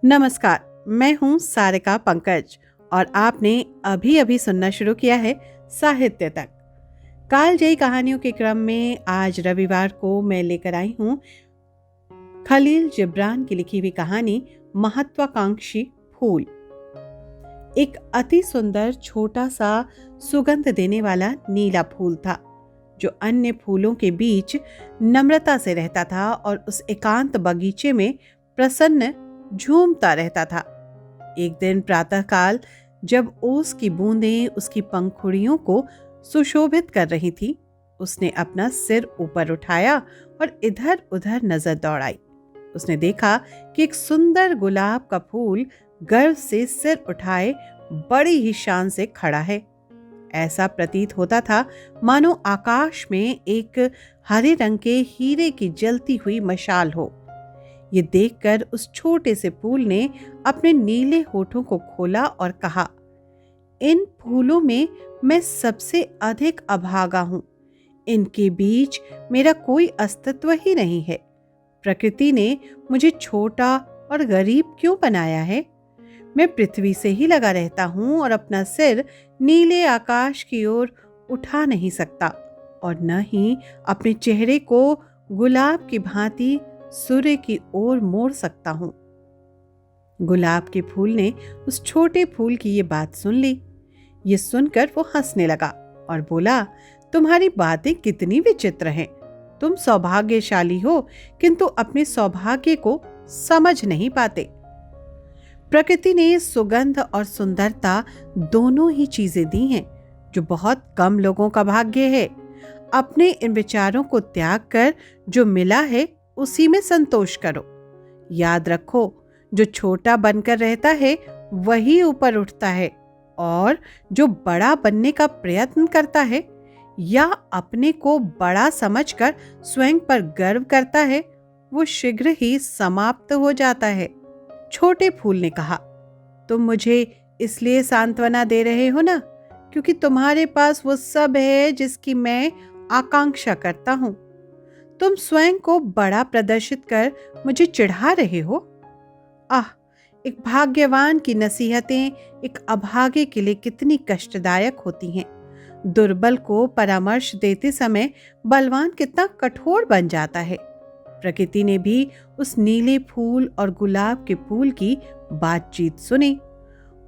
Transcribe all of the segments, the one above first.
नमस्कार, मैं हूं सारिका पंकज और आपने अभी अभी सुनना शुरू किया है साहित्य तक। कालजयी कहानियों के क्रम में आज रविवार को मैं लेकर आई हूं खलील जिब्रान की लिखी हुई कहानी महत्वाकांक्षी फूल। एक अति सुंदर छोटा सा सुगंध देने वाला नीला फूल था जो अन्य फूलों के बीच नम्रता से रहता था और उस एकांत बगीचे में प्रसन्न झूमता रहता था। एक दिन प्रातःकाल जब ओस की बूंदें उसकी पंखुड़ियों को सुशोभित कर रही थी, उसने अपना सिर ऊपर उठाया और इधर उधर नजर दौड़ाई। उसने देखा कि एक सुंदर गुलाब का फूल गर्व से सिर उठाए बड़ी ही शान से खड़ा है। ऐसा प्रतीत होता था मानो आकाश में एक हरे रंग के हीरे की जलती हुई मशाल हो। ये देखकर उस छोटे से फूल ने अपने नीले होठों को खोला और कहा, इन फूलों में मैं सबसे अधिक अभागा हूं। इनके बीच मेरा कोई अस्तित्व ही नहीं है। प्रकृति ने मुझे छोटा और गरीब क्यों बनाया है? मैं पृथ्वी से ही लगा रहता हूं और अपना सिर नीले आकाश की ओर उठा नहीं सकता और न ही अपने चेहरे को गुलाब की भांति सूर्य की ओर मोड़ सकता हूं। गुलाब के फूल ने उस छोटे फूल की ये बात सुन ली। ये सुनकर वो हंसने लगा और बोला, तुम्हारी बातें कितनी विचित्र हैं। तुम सौभाग्यशाली हो किंतु अपने सौभाग्य को समझ नहीं पाते। प्रकृति ने सुगंध और सुंदरता दोनों ही चीजें दी हैं जो बहुत कम लोगों का भाग्य है। अपने इन विचारों को त्याग कर जो मिला है उसी में संतोष करो। याद रखो, जो छोटा बनकर रहता है वही ऊपर उठता है और जो बड़ा बनने का प्रयत्न करता है या अपने को बड़ा समझकर स्वयं पर गर्व करता है वो शीघ्र ही समाप्त हो जाता है। छोटे फूल ने कहा, तुम मुझे इसलिए सांत्वना दे रहे हो ना, क्योंकि तुम्हारे पास वो सब है जिसकी मैं आकांक्षा करता हूं। तुम स्वयं को बड़ा प्रदर्शित कर मुझे चिढ़ा रहे हो। एक भाग्यवान की नसीहतें एक अभागे के लिए कितनी कष्टदायक होती हैं। दुर्बल को परामर्श देते समय बलवान कितना कठोर बन जाता है। प्रकृति ने भी उस नीले फूल और गुलाब के फूल की बातचीत सुनी।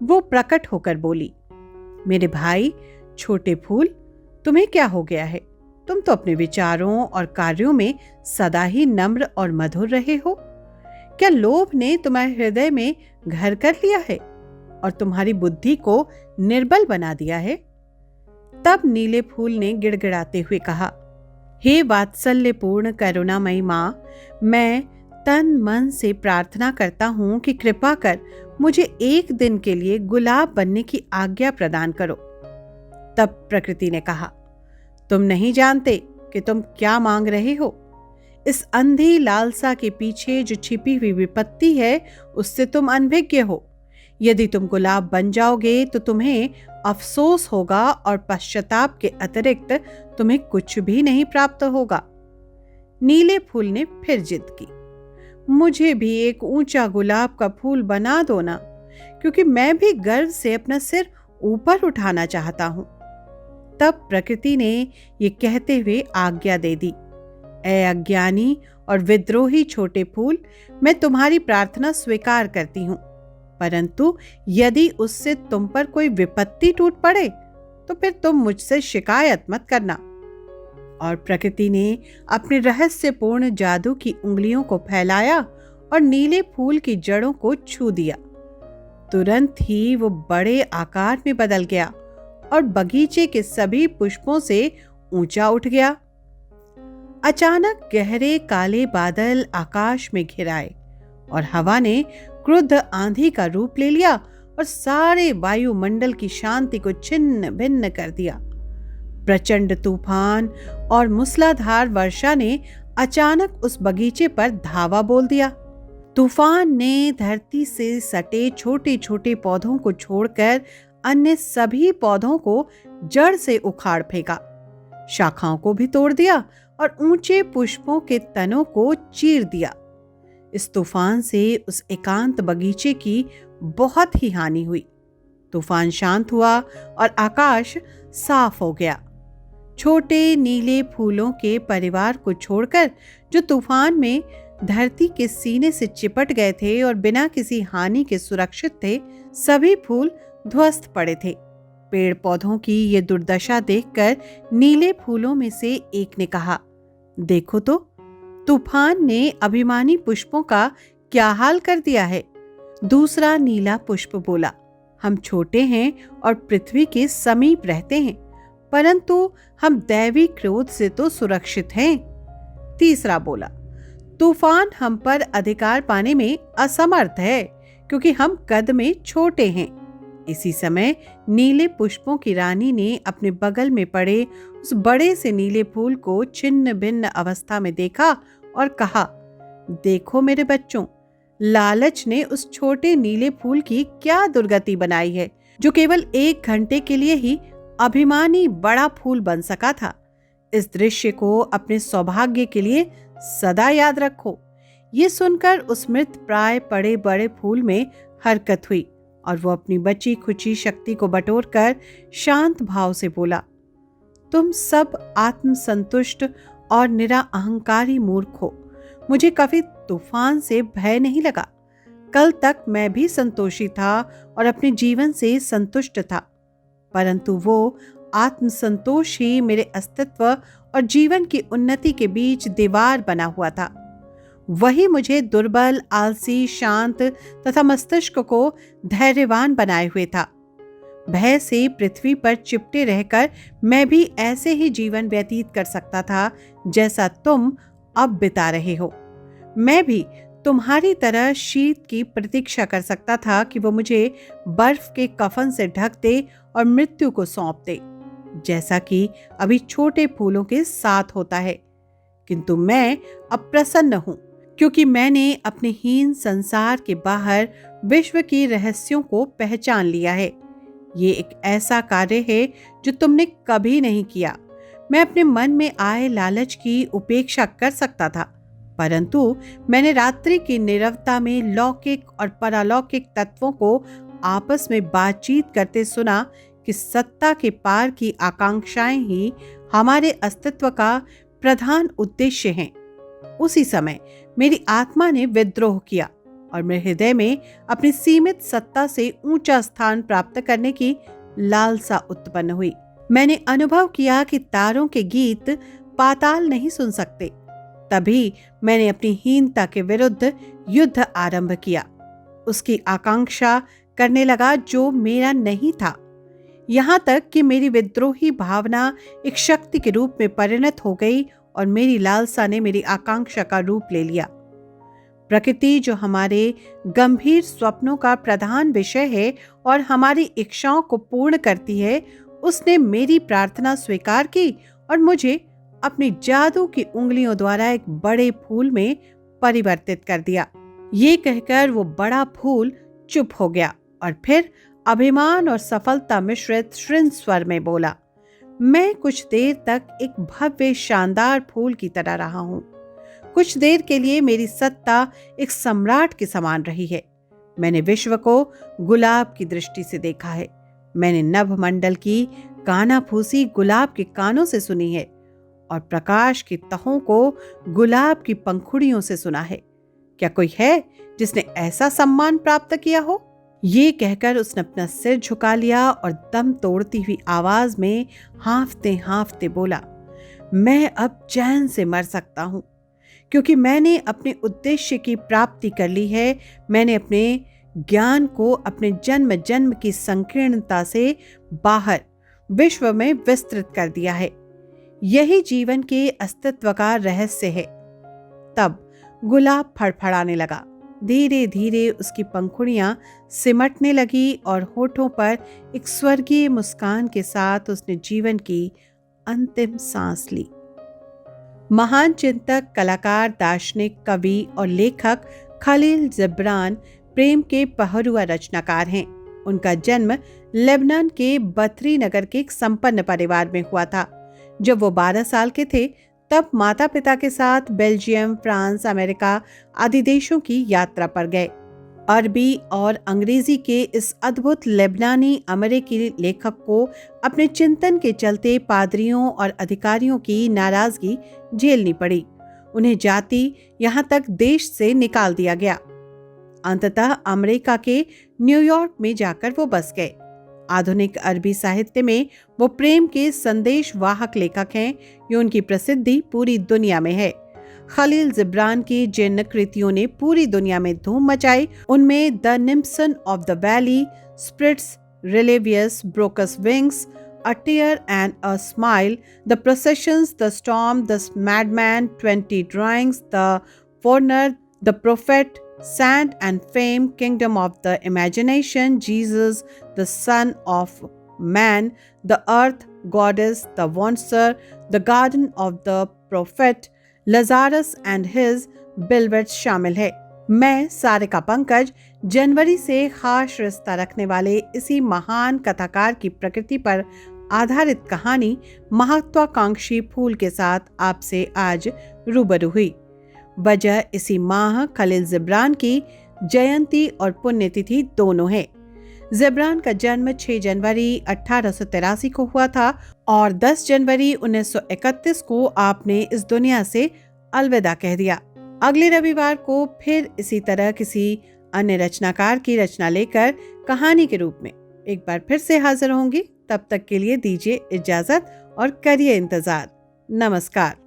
वो प्रकट होकर बोली, मेरे भाई छोटे फूल, तुम्हें क्या हो गया है? तुम तो अपने विचारों और कार्यों में सदा ही नम्र और मधुर रहे हो। क्या लोभ ने तुम्हारे हृदय में घर कर लिया है और तुम्हारी बुद्धि को निर्बल बना दिया है? तब नीले फूल ने गिड़गिड़ाते हुए कहा, हे वात्सल्यपूर्ण करुणामयी माँ, मैं तन मन से प्रार्थना करता हूँ कि कृपा कर मुझे एक दिन के लिए गुलाब बनने की आज्ञा प्रदान करो। तब प्रकृति ने कहा, तुम नहीं जानते कि तुम क्या मांग रहे हो। इस अंधी लालसा के पीछे जो छिपी हुई विपत्ति है उससे तुम अनभिज्ञ हो। यदि तुम गुलाब बन जाओगे तो तुम्हें अफसोस होगा और पश्चाताप के अतिरिक्त तुम्हें कुछ भी नहीं प्राप्त होगा। नीले फूल ने फिर जिद की, मुझे भी एक ऊंचा गुलाब का फूल बना दो ना, क्योंकि मैं भी गर्व से अपना सिर ऊपर उठाना चाहता हूं। तब प्रकृति ने ये कहते हुए आज्ञा दे दी, ऐ अज्ञानी और विद्रोही छोटे फूल, मैं तुम्हारी प्रार्थना स्वीकार करती हूँ, परंतु यदि उससे तुम पर कोई विपत्ति टूट पड़े तो फिर तुम मुझसे शिकायत मत करना। और प्रकृति ने अपने रहस्यपूर्ण जादू की उंगलियों को फैलाया और नीले फूल की जड़ों को छू दिया। तुरंत ही वो बड़े आकार में बदल गया और बगीचे के सभी पुष्पों से ऊंचा उठ गया। अचानक गहरे काले बादल आकाश में घिर आए और हवा ने क्रुद्ध आंधी का रूप ले लिया और सारे वायुमंडल की शांति को छिन्न भिन्न कर दिया। प्रचंड तूफान और मूसलाधार वर्षा ने अचानक उस बगीचे पर धावा बोल दिया। तूफान ने धरती से सटे छोटे छोटे पौधों को छोड़कर अन्य सभी पौधों को जड़ से उखाड़ फेंका, शाखाओं को भी तोड़ दिया और ऊंचे पुष्पों के तनों को चीर दिया। इस तूफान से उस एकांत बगीचे की बहुत ही हानि हुई। तूफान शांत हुआ और आकाश साफ हो गया। छोटे नीले फूलों के परिवार को छोड़कर जो तूफान में धरती के सीने से चिपट गए थे और बिना किसी हानि के सुरक्षित थे, सभी फूल ध्वस्त पड़े थे। पेड़ पौधों की ये दुर्दशा देखकर नीले फूलों में से एक ने कहा, देखो तो, तूफान ने अभिमानी पुष्पों का क्या हाल कर दिया है। दूसरा नीला पुष्प बोला, हम छोटे हैं और पृथ्वी के समीप रहते हैं, परंतु हम दैवी क्रोध से तो सुरक्षित हैं। तीसरा बोला, तूफान हम पर अधिकार पाने में असमर्थ है क्योंकि हम कद में छोटे हैं। इसी समय नीले पुष्पों की रानी ने अपने बगल में पड़े उस बड़े से नीले फूल को छिन्न भिन्न अवस्था में देखा और कहा, देखो मेरे बच्चों, लालच ने उस छोटे नीले फूल की क्या दुर्गति बनाई है, जो केवल 1 घंटे के लिए ही अभिमानी बड़ा फूल बन सका था। इस दृश्य को अपने सौभाग्य के लिए सदा याद रखो। ये सुनकर उस मृत प्राय पड़े बड़े फूल में हरकत हुई और वो अपनी बची खुची शक्ति को बटोरकर शांत भाव से बोला, तुम सब आत्मसंतुष्ट और निरा अहंकारी मूर्ख हो। मुझे कभी तूफान से भय नहीं लगा। कल तक मैं भी संतोषी था और अपने जीवन से संतुष्ट था, परंतु वो आत्मसंतोष ही मेरे अस्तित्व और जीवन की उन्नति के बीच दीवार बना हुआ था। वही मुझे दुर्बल, आलसी, शांत तथा मस्तिष्क को धैर्यवान बनाए हुए था। भय से पृथ्वी पर चिपटे रहकर मैं भी ऐसे ही जीवन व्यतीत कर सकता था जैसा तुम अब बिता रहे हो। मैं भी तुम्हारी तरह शीत की प्रतीक्षा कर सकता था कि वो मुझे बर्फ के कफन से ढक दे और मृत्यु को सौंप दे, जैसा कि अभी छोटे फूलों के साथ होता है। किंतु मैं अब प्रसन्न हूं क्योंकि मैंने अपने हीन संसार के बाहर विश्व की रहस्यों को पहचान लिया है। ये एक ऐसा कार्य है जो तुमने कभी नहीं किया। मैं अपने मन में आए लालच की उपेक्षा कर सकता था, परंतु मैंने रात्रि की नीरवता में लौकिक और परालौकिक तत्वों को आपस में बातचीत करते सुना कि सत्ता के पार की आकांक्षाएं ही हमारे अस्तित्व का प्रधान उद्देश्य हैं। उसी समय मेरी आत्मा ने विद्रोह किया और मेरे हृदय में अपनी सीमित सत्ता से ऊंचा स्थान प्राप्त करने की लालसा उत्पन्न हुई। मैंने अनुभव किया कि तारों के गीत पाताल नहीं सुन सकते। तभी मैंने अपनी हीनता के विरुद्ध युद्ध आरंभ किया। उसकी आकांक्षा करने लगा जो मेरा नहीं था, यहाँ तक कि मेरी विद्रोही भावना एक शक्ति के रूप में परिणत हो गई और मेरी लालसा ने मेरी आकांक्षा का रूप ले लिया। प्रकृति जो हमारे गंभीर स्वप्नों का प्रधान विषय है और हमारी इच्छाओं को पूर्ण करती है, उसने मेरी प्रार्थना स्वीकार की और मुझे अपनी जादू की उंगलियों द्वारा एक बड़े फूल में परिवर्तित कर दिया। ये कहकर वो बड़ा फूल चुप हो गया और फिर अभिमान और सफलता मिश्रित श्रृंग स्वर में बोला, मैं कुछ देर तक एक भव्य शानदार फूल की तरह रहा हूं। कुछ देर के लिए मेरी सत्ता एक सम्राट के समान रही है। मैंने विश्व को गुलाब की दृष्टि से देखा है। मैंने नभमंडल की कानाफूसी गुलाब के कानों से सुनी है और प्रकाश की तहों को गुलाब की पंखुड़ियों से सुना है। क्या कोई है जिसने ऐसा सम्मान प्राप्त किया हो? ये कहकर उसने अपना सिर झुका लिया और दम तोड़ती हुई आवाज में हांफते हांफते बोला, मैं अब चैन से मर सकता हूं क्योंकि मैंने अपने उद्देश्य की प्राप्ति कर ली है। मैंने अपने ज्ञान को अपने जन्म जन्म की संकीर्णता से बाहर विश्व में विस्तृत कर दिया है। यही जीवन के अस्तित्व का रहस्य है। तब गुलाब फड़फड़ाने लगा। धीरे धीरे उसकी पंखुड़ियां सिमटने लगी और होठों पर एक स्वर्गीय मुस्कान के साथ उसने जीवन की अंतिम सांस ली। महान चिंतक, कलाकार, दार्शनिक, कवि और लेखक खलील जिब्रान प्रेम के पहरुआ रचनाकार हैं। उनका जन्म लेबनान के बथरी नगर के एक संपन्न परिवार में हुआ था। जब वो 12 साल के थे तब माता पिता के साथ बेल्जियम, फ्रांस, अमेरिका आदि देशों की यात्रा पर गए। अरबी और अंग्रेजी के इस अद्भुत लेबनानी अमेरिकी लेखक को अपने चिंतन के चलते पादरियों और अधिकारियों की नाराजगी झेलनी पड़ी। उन्हें जाति, यहाँ तक देश से निकाल दिया गया। अंततः अमेरिका के न्यूयॉर्क में जाकर वो बस गए। आधुनिक अरबी साहित्य में वो प्रेम के संदेश वाहक लेखक हैं। ये उनकी प्रसिद्धि पूरी दुनिया में है। खलील जिब्रान की जिन कृतियों ने पूरी दुनिया में धूम मचाई, उनमें द निम्सन of the valley, spirits, rebellious, broken wings, a tear and a smile, the processions, the storm, the madman, 20 drawings, the forerunner, the prophet, Sand and Fame, Kingdom of the Imagination, Jesus, the Son of Man, the Earth, Goddess, the Wanderer, the Garden of the Prophet, Lazarus and his Beloved शामिल है। मैं सारिका पंकज जनवरी से खास रिश्ता रखने वाले इसी महान कथाकार की प्रकृति पर आधारित कहानी महत्वाकांक्षी फूल के साथ आपसे आज रूबरू हुई। वजह इसी माह खलील जिब्रान की जयंती और पुण्यतिथि दोनों है। जिब्रान का जन्म 6 जनवरी 1883 को हुआ था और 10 जनवरी 1931 को आपने इस दुनिया से अलविदा कह दिया। अगले रविवार को फिर इसी तरह किसी अन्य रचनाकार की रचना लेकर कहानी के रूप में एक बार फिर से हाजिर होंगी। तब तक के लिए दीजिए इजाजत और करिए इंतजार। नमस्कार।